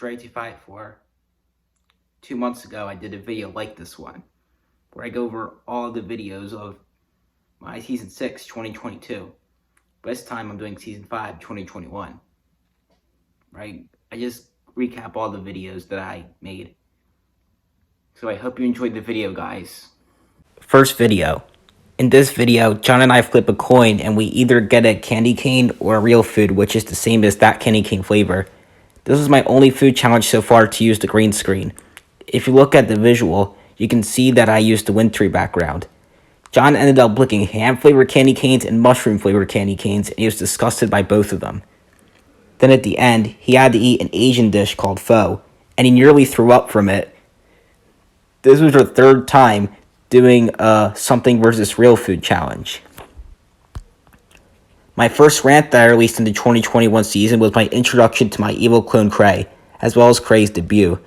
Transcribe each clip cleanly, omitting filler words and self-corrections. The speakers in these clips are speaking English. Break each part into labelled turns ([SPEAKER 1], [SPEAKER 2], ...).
[SPEAKER 1] DrayYoutube584. 2 months ago, I did a video like this one, where I go over all the videos of my Season 6, 2022. But this time, I'm doing Season 5, 2021. Right? I just recap all the videos that I made. So I hope you enjoyed the video, guys. First video. In this video, John and I flip a coin and we either get a candy cane or a real food, which is the same as that candy cane flavor. This is my only food challenge so far to use the green screen. If you look at the visual, you can see that I used the wintry background. John ended up licking ham-flavored candy canes and mushroom-flavored candy canes, and he was disgusted by both of them. Then at the end, he had to eat an Asian dish called pho, and he nearly threw up from it. This was our third time doing a something versus real food challenge. My first rant that I released in the 2021 season was my introduction to my evil clone Cray, as well as Cray's debut.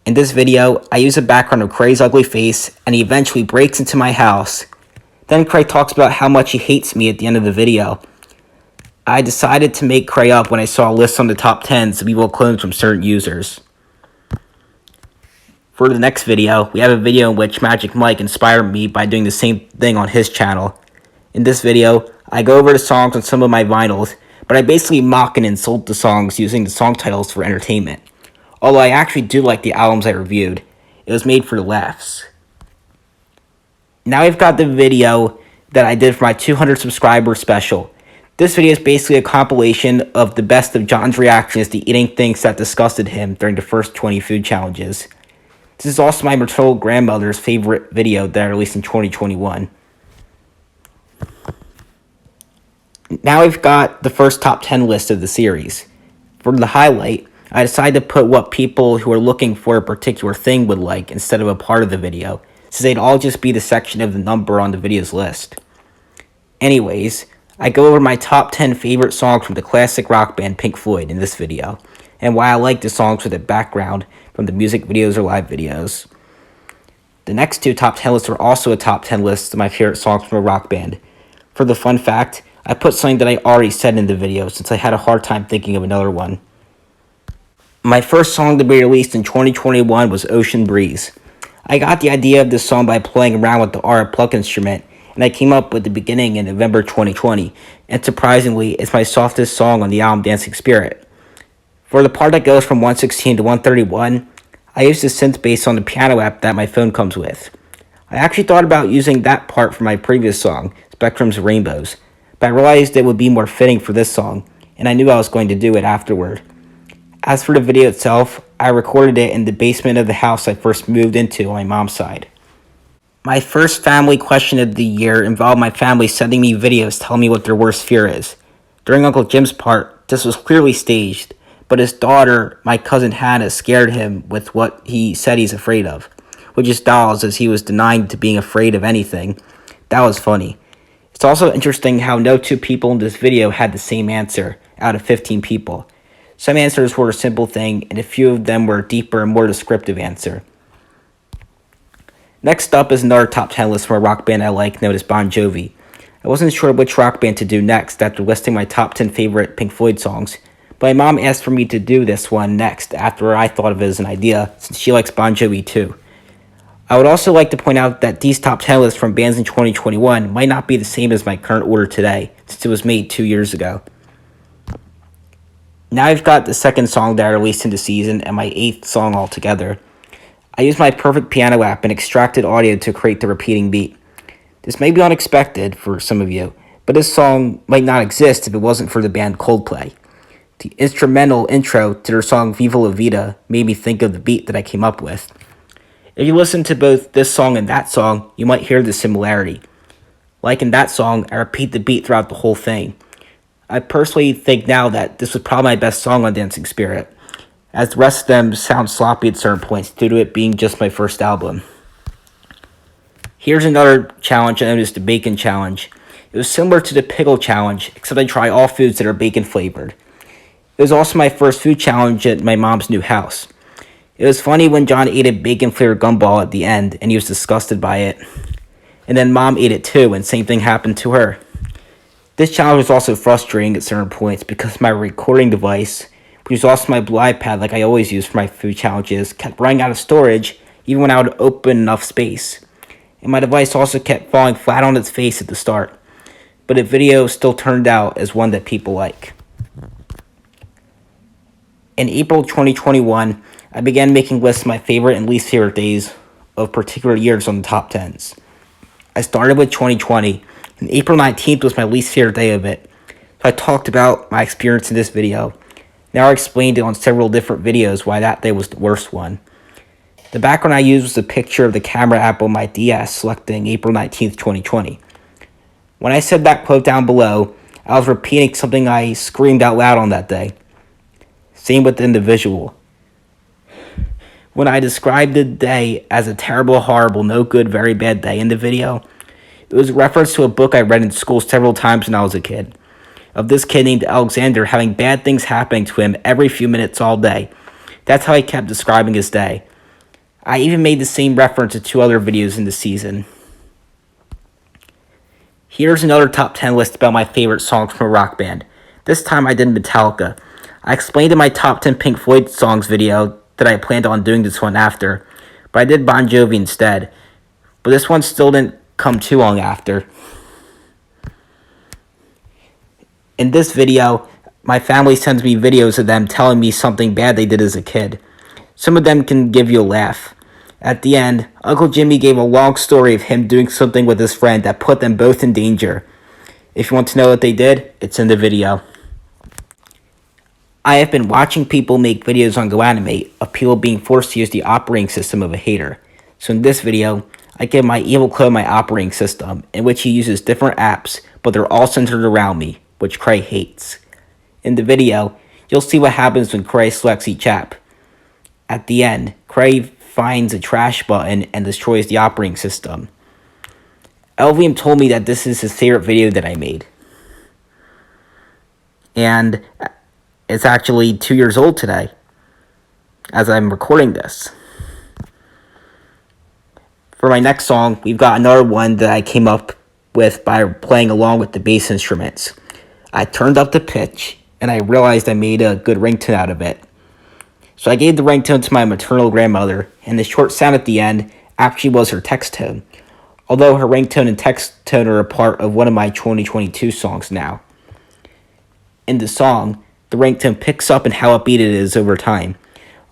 [SPEAKER 1] In this video, I use a background of Cray's ugly face, and he eventually breaks into my house. Then Cray talks about how much he hates me at the end of the video. I decided to make Cray up when I saw a list on the top 10s of evil clones from certain users. For the next video, we have a video in which Magic Mike inspired me by doing the same thing on his channel. In this video, I go over the songs on some of my vinyls, but I basically mock and insult the songs using the song titles for entertainment. Although I actually do like the albums I reviewed, it was made for the laughs. Now we've got the video that I did for my 200 subscriber special. This video is basically a compilation of the best of John's reactions to eating things that disgusted him during the first 20 food challenges. This is also my maternal grandmother's favorite video that I released in 2021. Now we've got the first top 10 list of the series. For the highlight, I decided to put what people who are looking for a particular thing would like instead of a part of the video, since they'd all just be the section of the number on the video's list. Anyways, I go over my top 10 favorite songs from the classic rock band Pink Floyd in this video, and why I like the songs with a background from the music videos or live videos. The next two top 10 lists are also a top 10 list of my favorite songs from a rock band. For the fun fact, I put something that I already said in the video since I had a hard time thinking of another one. My first song to be released in 2021 was Ocean Breeze. I got the idea of this song by playing around with the RA plug instrument, and I came up with the beginning in November 2020, and surprisingly, it's my softest song on the album Dancing Spirit. For the part that goes from 116 to 131, I used a synth bass on the piano app that my phone comes with. I actually thought about using that part for my previous song, Spectrum's Rainbows, but I realized it would be more fitting for this song, and I knew I was going to do it afterward. As for the video itself, I recorded it in the basement of the house I first moved into on my mom's side. My first family question of the year involved my family sending me videos telling me what their worst fear is. During Uncle Jim's part, this was clearly staged, but his daughter, my cousin Hannah, scared him with what he said he's afraid of, which is dolls, as he was denying to being afraid of anything. That was funny. It's also interesting how no two people in this video had the same answer out of 15 people. Some answers were a simple thing, and a few of them were a deeper and more descriptive answer. Next up is another top 10 list from a rock band I like, known as Bon Jovi. I wasn't sure which rock band to do next after listing my top 10 favorite Pink Floyd songs, but my mom asked for me to do this one next after I thought of it as an idea, since she likes Bon Jovi too. I would also like to point out that these top 10 lists from bands in 2021 might not be the same as my current order today, since it was made 2 years ago. Now I've got the second song that I released in the season and my 8th song altogether. I used my perfect piano app and extracted audio to create the repeating beat. This may be unexpected for some of you, but this song might not exist if it wasn't for the band Coldplay. The instrumental intro to their song Viva La Vida made me think of the beat that I came up with. If you listen to both this song and that song, you might hear the similarity. Like in that song, I repeat the beat throughout the whole thing. I personally think now that this was probably my best song on Dancing Spirit, as the rest of them sound sloppy at certain points due to it being just my first album. Here's another challenge I noticed, the Bacon Challenge. It was similar to the Pickle Challenge, except I try all foods that are bacon flavored. It was also my first food challenge at my mom's new house. It was funny when John ate a bacon flavored gumball at the end and he was disgusted by it. And then Mom ate it too, and same thing happened to her. This challenge was also frustrating at certain points because my recording device, who's also my blue iPad like I always use for my food challenges, kept running out of storage even when I would open enough space. And my device also kept falling flat on its face at the start. But the video still turned out as one that people like. In April 2021, I began making lists of my favorite and least favorite days of particular years on the top 10s. I started with 2020, and April 19th was my least favorite day of it. So I talked about my experience in this video. Now I explained it on several different videos why that day was the worst one. The background I used was a picture of the camera app on my DS selecting April 19th, 2020. When I said that quote down below, I was repeating something I screamed out loud on that day. Same with the visual. When I described the day as a terrible, horrible, no good, very bad day in the video, it was a reference to a book I read in school several times when I was a kid, of this kid named Alexander having bad things happening to him every few minutes all day. That's how I kept describing his day. I even made the same reference to 2 other videos in the season. Here's another top 10 list about my favorite songs from a rock band. This time I did Metallica. I explained in my top 10 Pink Floyd songs video that I planned on doing this one after, but I did Bon Jovi instead. But this one still didn't come too long after. In this video, my family sends me videos of them telling me something bad they did as a kid. Some of them can give you a laugh. At the end, Uncle Jimmy gave a long story of him doing something with his friend that put them both in danger. If you want to know what they did, it's in the video. I have been watching people make videos on GoAnimate of people being forced to use the operating system of a hater. So in this video, I give my evil clone my operating system, in which he uses different apps, but they're all centered around me, which Cray hates. In the video, you'll see what happens when Cray selects each app. At the end, Cray finds a trash button and destroys the operating system. Elvium told me that this is his favorite video that I made. And it's actually 2 years old today, as I'm recording this. For my next song, we've got another one that I came up with by playing along with the bass instruments. I turned up the pitch, and I realized I made a good ringtone out of it. So I gave the ringtone to my maternal grandmother, and the short sound at the end actually was her text tone, although her ringtone and text tone are a part of one of my 2022 songs now. In the song, the ringtone picks up and how upbeat it is over time.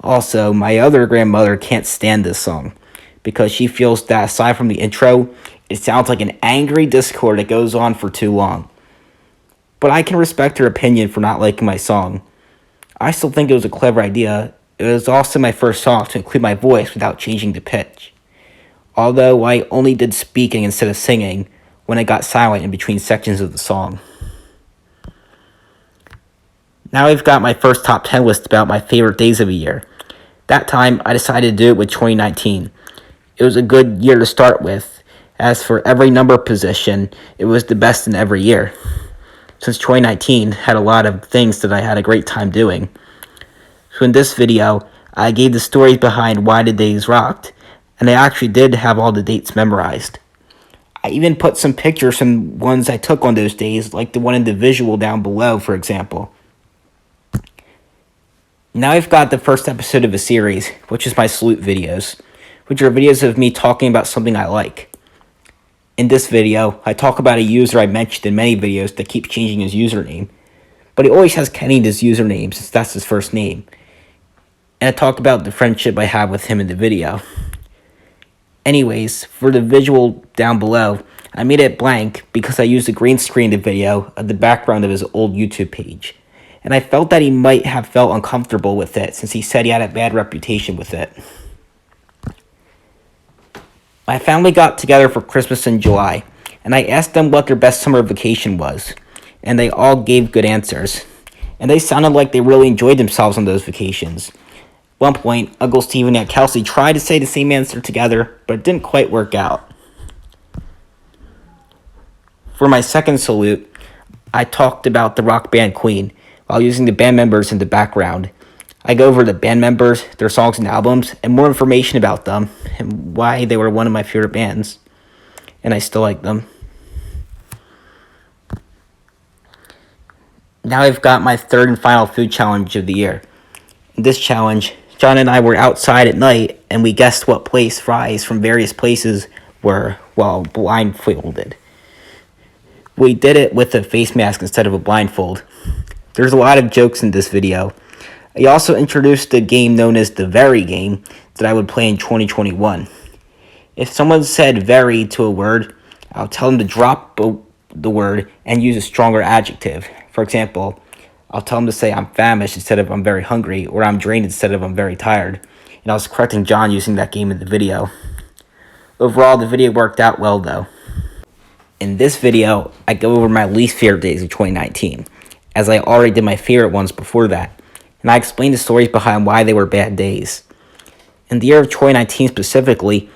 [SPEAKER 1] Also, my other grandmother can't stand this song, because she feels that aside from the intro, it sounds like an angry discord that goes on for too long. But I can respect her opinion for not liking my song. I still think it was a clever idea. It was also my first song to include my voice without changing the pitch. Although I only did speaking instead of singing when I got silent in between sections of the song. Now I've got my first top 10 list about my favorite days of a year. That time, I decided to do it with 2019. It was a good year to start with. As for every number position, it was the best in every year. Since 2019 had a lot of things that I had a great time doing. So in this video, I gave the stories behind why the days rocked, and I actually did have all the dates memorized. I even put some pictures from ones I took on those days, like the one in the visual down below, for example. Now I've got the first episode of a series, which is my salute videos, which are videos of me talking about something I like. In this video, I talk about a user I mentioned in many videos that keeps changing his username, but he always has Kenny in his username since that's his first name. And I talk about the friendship I have with him in the video. Anyways, for the visual down below, I made it blank because I used a green screen in the video of the background of his old YouTube page. And I felt that he might have felt uncomfortable with it since he said he had a bad reputation with it. My family got together for Christmas in July, and I asked them what their best summer vacation was, and they all gave good answers. And they sounded like they really enjoyed themselves on those vacations. At one point, Uncle Steve and Aunt Kelsey tried to say the same answer together, but it didn't quite work out. For my second salute, I talked about the rock band Queen, while using the band members in the background. I go over the band members, their songs and albums, and more information about them, and why they were one of my favorite bands, and I still like them. Now I've got my third and final food challenge of the year. In this challenge, John and I were outside at night and we guessed what place fries from various places were while blindfolded. We did it with a face mask instead of a blindfold. There's a lot of jokes in this video. I also introduced a game known as the Very game that I would play in 2021. If someone said very to a word, I'll tell them to drop the word and use a stronger adjective. For example, I'll tell them to say I'm famished instead of I'm very hungry, or I'm drained instead of I'm very tired. And I was correcting John using that game in the video. Overall, the video worked out well though. In this video, I go over my least favorite days of 2019, as I already did my favorite ones before that, and I explain the stories behind why they were bad days. In the year of 2019 specifically,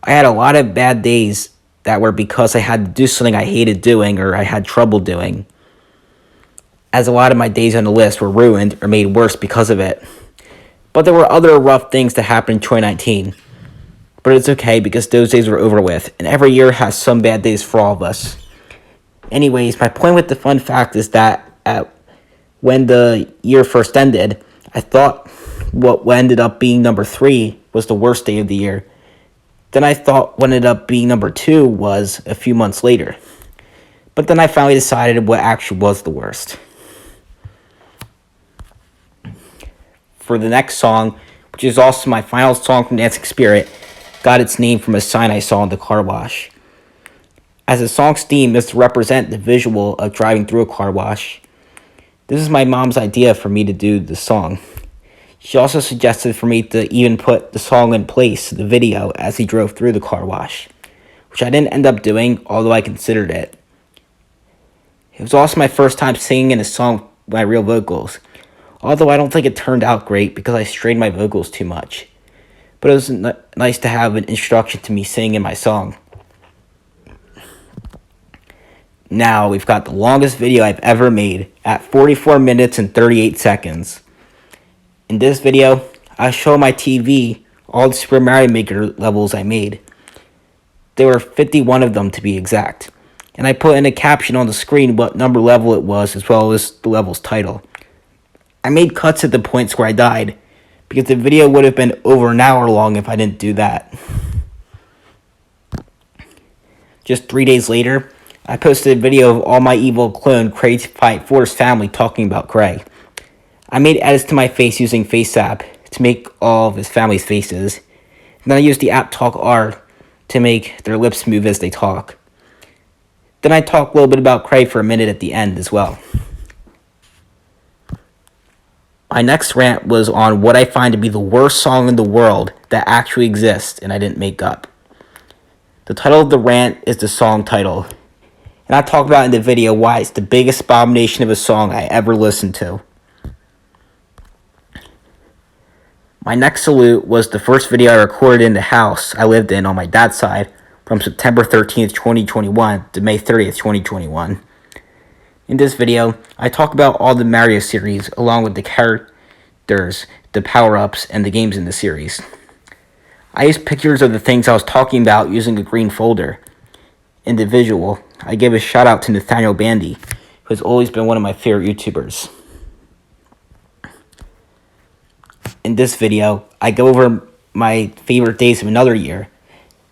[SPEAKER 1] I had a lot of bad days that were because I had to do something I hated doing or I had trouble doing, as a lot of my days on the list were ruined or made worse because of it. But there were other rough things that happened in 2019. But it's okay because those days were over with, and every year has some bad days for all of us. Anyways, my point with the fun fact is that when the year first ended, I thought what ended up being number 3 was the worst day of the year. Then I thought what ended up being number 2 was a few months later. But then I finally decided what actually was the worst. For the next song, which is also my final song from Dancing Spirit, got its name from a sign I saw in the car wash. As the song's theme is to represent the visual of driving through a car wash. This is my mom's idea for me to do the song. She also suggested for me to even put the song in place, the video, as he drove through the car wash, which I didn't end up doing, although I considered it. It was also my first time singing in a song with my real vocals, although I don't think it turned out great because I strained my vocals too much. But it was nice to have an introduction to me singing in my song. Now we've got the longest video I've ever made at 44 minutes and 38 seconds. In this video, I show my TV all the Super Mario Maker levels I made. There were 51 of them to be exact. And I put in a caption on the screen what number level it was as well as the level's title. I made cuts at the points where I died, because the video would have been over an hour long if I didn't do that. Just 3 days later, I posted a video of all my evil clone DrayYoutube584's family talking about Gray. I made edits to my face using FaceApp to make all of his family's faces. And then I used the app Talk R to make their lips move as they talk. Then I talked a little bit about Gray for a minute at the end as well. My next rant was on what I find to be the worst song in the world that actually exists and I didn't make up. The title of the rant is the song title, and I talk about in the video why it's the biggest abomination of a song I ever listened to. My next salute was the first video I recorded in the house I lived in on my dad's side from September 13th, 2021 to May 30th, 2021. In this video, I talk about all the Mario series along with the characters, the power-ups, and the games in the series. I used pictures of the things I was talking about using a green folder. In the visual, I gave a shout out to Nathaniel Bandy, who has always been one of my favorite YouTubers. In this video, I go over my favorite days of another year.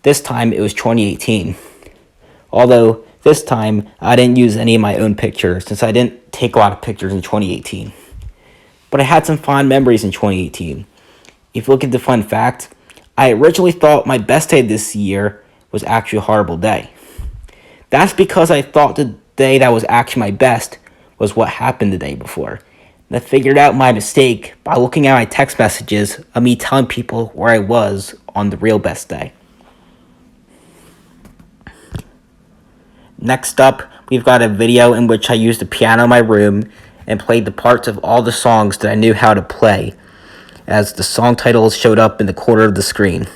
[SPEAKER 1] This time, it was 2018. Although, this time, I didn't use any of my own pictures since I didn't take a lot of pictures in 2018. But I had some fond memories in 2018. If you look at the fun fact, I originally thought my best day this year was actually a horrible day. That's because I thought the day that was actually my best was what happened the day before. And I figured out my mistake by looking at my text messages of me telling people where I was on the real best day. Next up, we've got a video in which I used the piano in my room and played the parts of all the songs that I knew how to play, as the song titles showed up in the corner of the screen.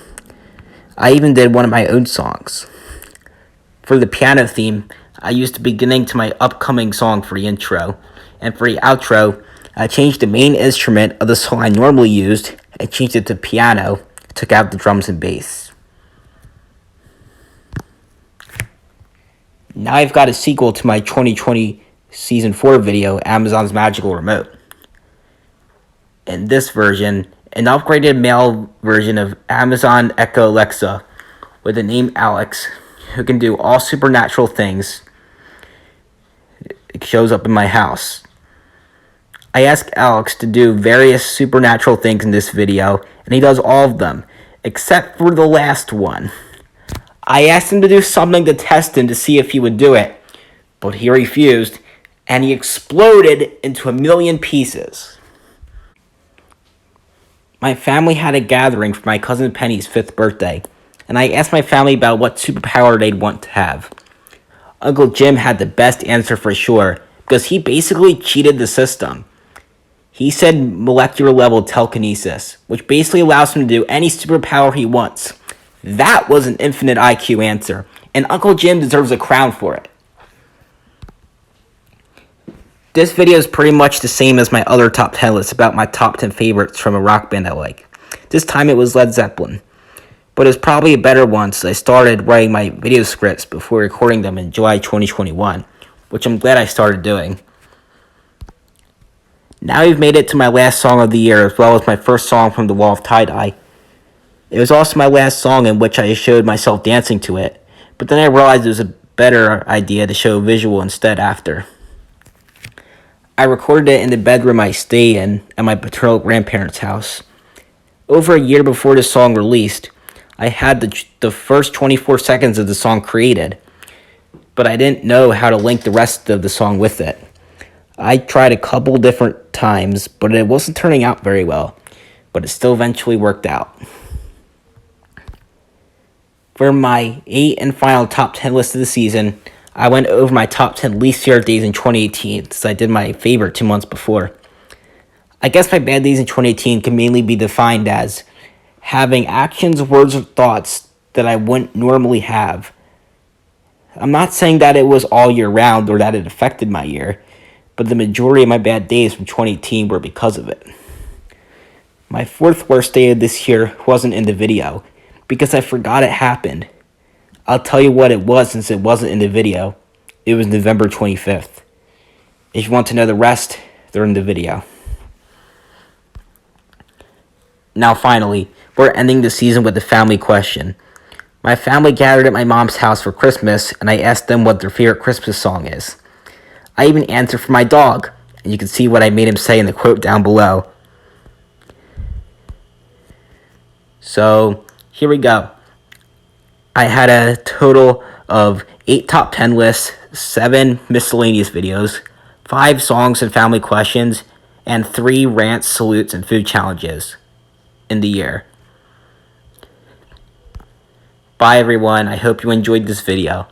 [SPEAKER 1] I even did one of my own songs. For the piano theme, I used the beginning to my upcoming song for the intro, and for the outro, I changed the main instrument of the song I normally used and changed it to piano, took out the drums and bass. Now I've got a sequel to my 2020 Season 4 video, Amazon's Magical Remote. In this version, an upgraded male version of Amazon Echo Alexa with the name Alex, who can do all supernatural things, it shows up in my house. I asked Alex to do various supernatural things in this video, and he does all of them, except for the last one. I asked him to do something to test him to see if he would do it, but he refused, and he exploded into a million pieces. My family had a gathering for my cousin Penny's 5th birthday, and I asked my family about what superpower they'd want to have. Uncle Jim had the best answer for sure, because he basically cheated the system. He said molecular level telekinesis, which basically allows him to do any superpower he wants. That was an infinite IQ answer, and Uncle Jim deserves a crown for it. This video is pretty much the same as my other top 10 list about my top 10 favorites from a rock band I like. This time it was Led Zeppelin. But it's probably a better one since I started writing my video scripts before recording them in July 2021, which I'm glad I started doing. Now we've made it to my last song of the year, as well as my first song from The Wall of Tie-Dye. It was also my last song in which I showed myself dancing to it, but then I realized it was a better idea to show a visual instead after. I recorded it in the bedroom I stay in at my paternal grandparents' house. Over a year before the song released, I had the first 24 seconds of the song created, but I didn't know how to link the rest of the song with it. I tried a couple different times, but it wasn't turning out very well, but it still eventually worked out. For my 8th and final top 10 list of the season, I went over my top 10 least favorite days in 2018, since I did my favorite 2 months before. I guess my bad days in 2018 can mainly be defined as having actions, words, or thoughts that I wouldn't normally have. I'm not saying that it was all year round or that it affected my year, but the majority of my bad days from 2018 were because of it. My 4th worst day of this year wasn't in the video, because I forgot it happened. I'll tell you what it was since it wasn't in the video. It was November 25th. If you want to know the rest, they're in the video. Now finally, we're ending the season with a family question. My family gathered at my mom's house for Christmas, and I asked them what their favorite Christmas song is. I even answered for my dog, and you can see what I made him say in the quote down below. So, here we go. I had a total of 8 top 10 lists, 7 miscellaneous videos, 5 songs and family questions, and 3 rants, salutes, and food challenges in the year. Bye everyone, I hope you enjoyed this video.